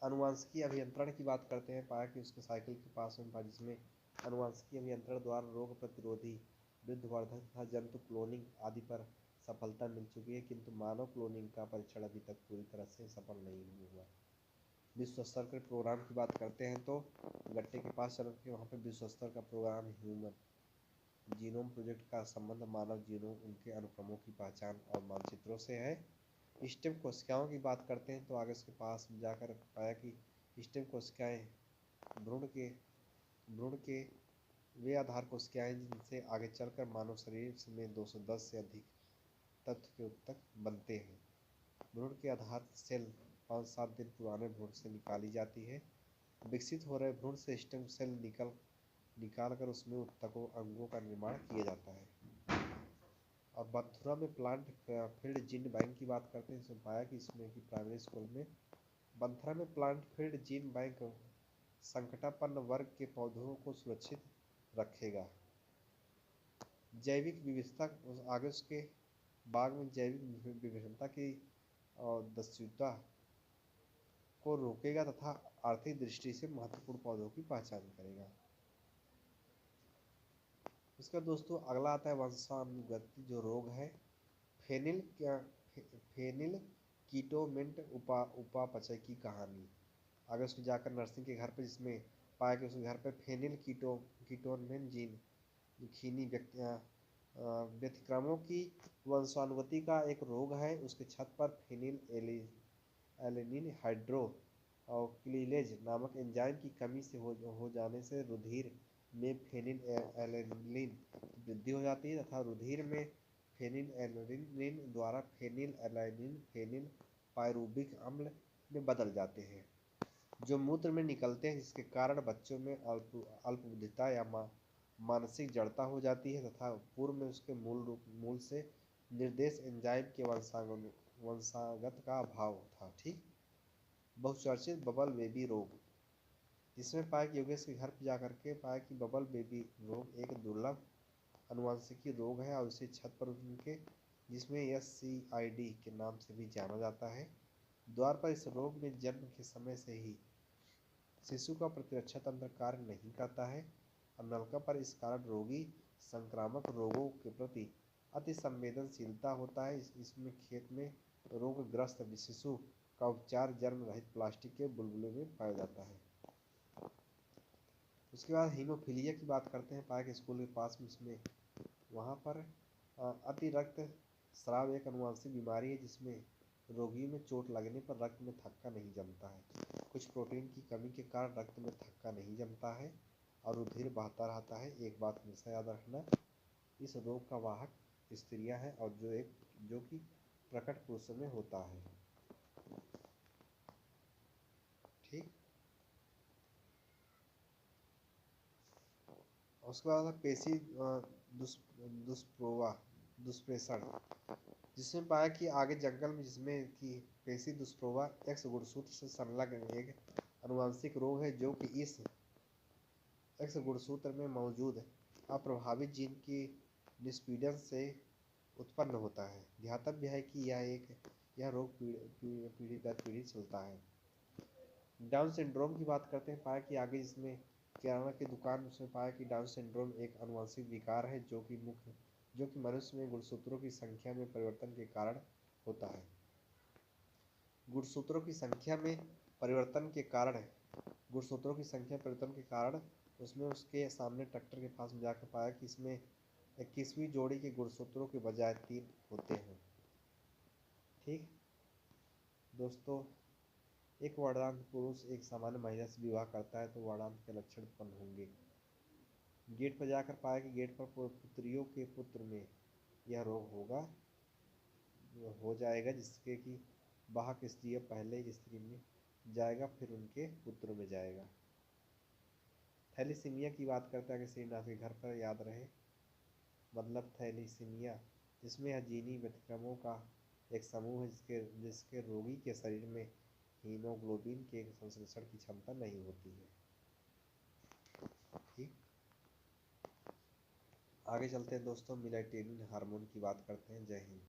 अनुवांशिकी अभियंत्रण की बात करते हैं। पाया कि उसके साइकिल के पास में था, जिसमें अनुवांशिकी अभियंत्रण द्वारा रोग प्रतिरोधी, वृद्धवर्धक तथा जंतु क्लोनिंग आदि पर सफलता मिल चुकी है, किंतु मानव क्लोनिंग का परीक्षण अभी तक पूरी तरह से सफल नहीं हुआ। विश्व स्तर के प्रोग्राम की बात करते हैं तो गट्टे के पास चल के वहाँ पे विश्व स्तर का प्रोग्राम ह्यूमन जीनोम प्रोजेक्ट का संबंध मानव जीनोम, उनके अनुक्रमों की पहचान और मानचित्रों से है। स्टेम कोशिकाओं की बात करते हैं तो आगे उसके पास जाकर पाया कि स्टेम कोशिकाएं भ्रूण के वे आधार कोशिकाएं जिनसे आगे चलकर मानव शरीर में 210 से अधिक तत्व के उत्तक बनते हैं। भ्रूण के आधार सेल 5-7 दिन पुराने भ्रूण से निकाली जाती है। विकसित हो रहे भ्रूण से स्टेम सेल निकाल कर उसमें उत्तकों अंगों का निर्माण किया जाता है। और बंथुरा में प्लांट फील्ड जीन बैंक की बात करते हैं। इसमें पाया कि इसमें कि प्राइमरी स्कूल में बंथुरा में प्लांट फील्ड जीन बैंक संकटापन्न वर्ग के पौधों को सुरक्षित रखेगा। जैविक विविधता, आगे उसके बाग में जैविक विभिन्नता की दस्युता को रोकेगा तथा आर्थिक दृष्टि से महत्वपूर्ण पौधों की पहचान करेगा। इसका दोस्तों अगला आता है वंशानुगत जो रोग है, फेनिल कीटोमेंट उपापचय की कहानी। आगे उसको जाकर नर्सिंग के घर पे, जिसमें पाया कि उसके घर पे फेनिल कीटोमेंट जीन खीनी व्यतिक्रमों की वंशानुगति का एक रोग है। उसके छत पर फेनिल एलेनिन हाइड्रोक्सिलेज नामक एंजाइम की कमी से हो जाने से रुधिर में फेनिल एलेनिन की वृद्धि हो जाती है तथा रुधिर में फेनिल एलेनिन द्वारा फेनिल एलानिन फेनिल पायरुबिक अम्ल में बदल जाते हैं, जो मूत्र में निकलते हैं, जिसके कारण बच्चों में अल्पबुद्धिता या मानसिक जड़ता हो जाती है तथा पूर्व में उसके मूल से निर्देश एंजाइम के वंशागत का अभाव था। ठीक। बहुचर्चित बबल बेबी रोग, जिसमें पाया कि योगेश के घर पर जाकर के पाया कि बबल बेबी रोग एक दुर्लभ अनुवांशिकी रोग है और इसे छत पर उनके, जिसमें SCID के नाम से भी जाना जाता है, द्वार पर इस रोग में जन्म के समय से ही शिशु का प्रतिरक्षा तंत्र कार्य नहीं करता है और नलका पर इस कारण रोगी संक्रामक रोगों के प्रति अति संवेदनशीलता होता है। इसमें खेत में रोगग्रस्त शिशु का उपचार जन्म रहित प्लास्टिक के बुलबुले में पाया जाता है। उसके बाद हीमोफीलिया की बात करते हैं। पाया कि स्कूल के पास में इसमें वहाँ पर अति रक्त स्राव एक अनुवांशिक बीमारी है, जिसमें रोगियों में चोट लगने पर रक्त में थक्का नहीं जमता है। कुछ प्रोटीन की कमी के कारण रक्त में थक्का नहीं जमता है और रुधिर बहता रहता है। एक बात हमेशा याद रखना, इस रोग का वाहक स्त्रियां हैं और जो कि प्रकट पुरुषों में होता है। ठीक। उसके बाद पेशी दुष्प्रेषण, जिसमें पाया कि आगे जंगल में, जिसमें कि पेशी दुष्प्रोवा एक्स गुणसूत्र से संलग्न एक अनुवांशिक रोग है, जो कि इस एक्स गुणसूत्र में मौजूद अप्रभावित जीन की निष्पीड़न से उत्पन्न होता है। ध्यातव्य है कि यह रोग पीढ़ी दर पीढ़ी चलता है। डाउन सिंड्रोम की बात करते हैं। पाया कि आगे जिसमें किराना की दुकान, उसमें पाया कि डाउन सिंड्रोम एक अनुवांशिक विकार है, जो कि मनुष्य में गुणसूत्रों की संख्या में परिवर्तन के कारण होता है। गुणसूत्रों की संख्या परिवर्तन के कारण उसमें उसके सामने ट्रैक्टर के पास में जाकर पाया कि इसमें 21वीं जोड़ी के गुणसूत्रों के बजाय 3 होते हैं। ठीक दोस्तों, एक वर्णांत पुरुष एक सामान्य महिला से विवाह करता है तो वर्णांत के लक्षण उत्पन्न होंगे। गेट पर जाकर पाया कि गेट पर पुत्रियों के पुत्र में यह रोग हो जाएगा, जिसके कि वाहक स्त्री पहले स्त्री में जाएगा, फिर उनके पुत्र में जाएगा। थैलीसीमिया की बात करते हैं कि श्रीनाथ के घर पर, याद रहे मतलब थैलीसीमिया, जिसमें यह जीनी व्यतिक्रमों का एक समूह है, जिसके रोगी के शरीर में हीमोग्लोबिन के संश्लेषण की क्षमता नहीं होती है। ठीक। आगे चलते हैं दोस्तों, मेलाटोनिन हार्मोन की बात करते हैं। जय हिंद।